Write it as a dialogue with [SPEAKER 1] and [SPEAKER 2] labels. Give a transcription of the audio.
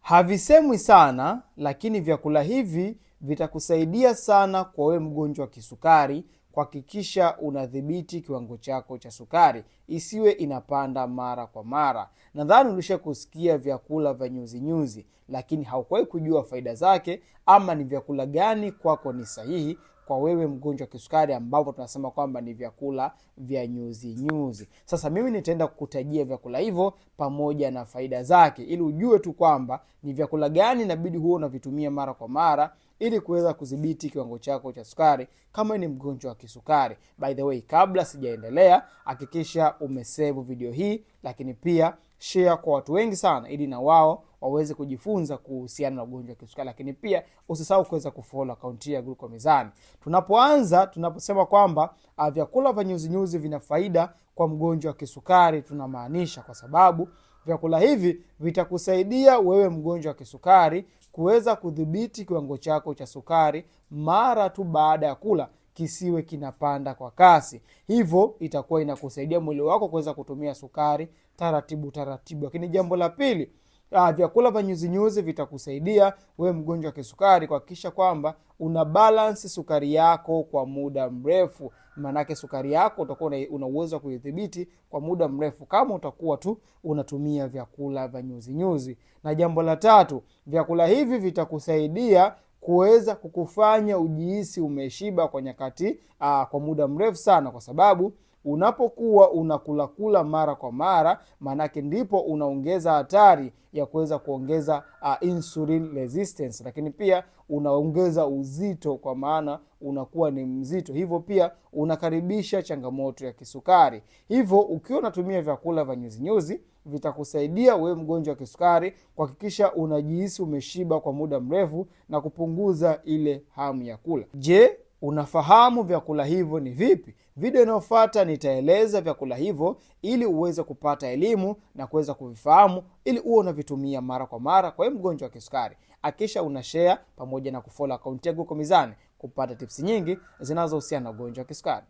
[SPEAKER 1] Havisemwi sana, lakini vyakula hivi vitakusaidia sana kwa wewe mgonjwa wa kisukari kuhakikisha unadhibiti kiwango chako cha sukari isiwe inapanda mara kwa mara. Nadhani ulisha kusikia vyakula vya nyuzi nyuzi, lakini haukuwahi kujua faida zake ama ni vyakula gani kwako ni sahihi kwa wewe mgonjwa wa kisukari ambapo tunasema kwamba ni vyakula vya nyuzi nyuzi. Sasa mimi nitaenda kukutajia vyakula hivyo pamoja na faida zake ili ujue tu kwamba ni vyakula gani inabidi huo unavitumia mara kwa mara ili kuweza kudhibiti kiwango chako cha sukari kama ni mgonjwa wa kisukari. By the way, kabla sijaendelea, hakikisha umesave video hii, lakini pia share kwa watu wengi sana ili na wao waweze kujifunza kuhusiana na ugonjwa wa kisukari. Lakini pia usisahau kuweza kufollow account ya Gluco Mizani. Tunaposema kwamba vyakula vya nyuzi nyuzi vina faida kwa mgonjwa wa kisukari, tunamaanisha kwa sababu vyakula hivi vitakusaidia wewe mgonjwa wa kisukari kuweza kudhibiti kiwango chako cha sukari mara tu baada ya kula kisiwe kinapanda kwa kasi. Hivyo itakuwa inakusaidia mwili wako kuweza kutumia sukari taratibu taratibu. Lakini jambo la pili, vyakula vya nyuzi nyuzi vitakusaidia wewe mgonjwa wa kisukari kuhakikisha kwamba una balance sukari yako kwa muda mrefu. Maanake sukari yako utakuwa una uwezo wa kuidhibiti kwa muda mrefu kama utakuwa tu unatumia vyakula vya nyuzi nyuzi. Na jambo la tatu, vyakula hivi vitakusaidia kuweza kukufanya ujihisi umeshiba kwa nyakati kwa muda mrefu sana, kwa sababu unapokuwa unakula mara kwa mara, manake ndipo unaongeza hatari ya kuweza kuongeza insulin resistance, lakini pia unaongeza uzito kwa maana unakuwa ni mzito. Hivyo pia unakaribisha changamoto ya kisukari. Hivyo ukiwa unatumia vyakula vya nyuzi nyuzi vitakusaidia wewe mgonjwa wa kisukari kuhakikisha unajihisi umeshiba kwa muda mrefu na kupunguza ile hamu ya kula. Je, unafahamu vyakula hivyo ni vipi? Video inayofuata nitaeleza vyakula hivyo ili uweze kupata elimu na kuweza kuvifahamu ili uwe unavitumia mara kwa mara kwa mgonjwa wa kisukari. Hakisha unashare pamoja na kufollow account ya Gluco Mizani kupata tips nyingi zinazohusiana na ugonjwa wa kisukari.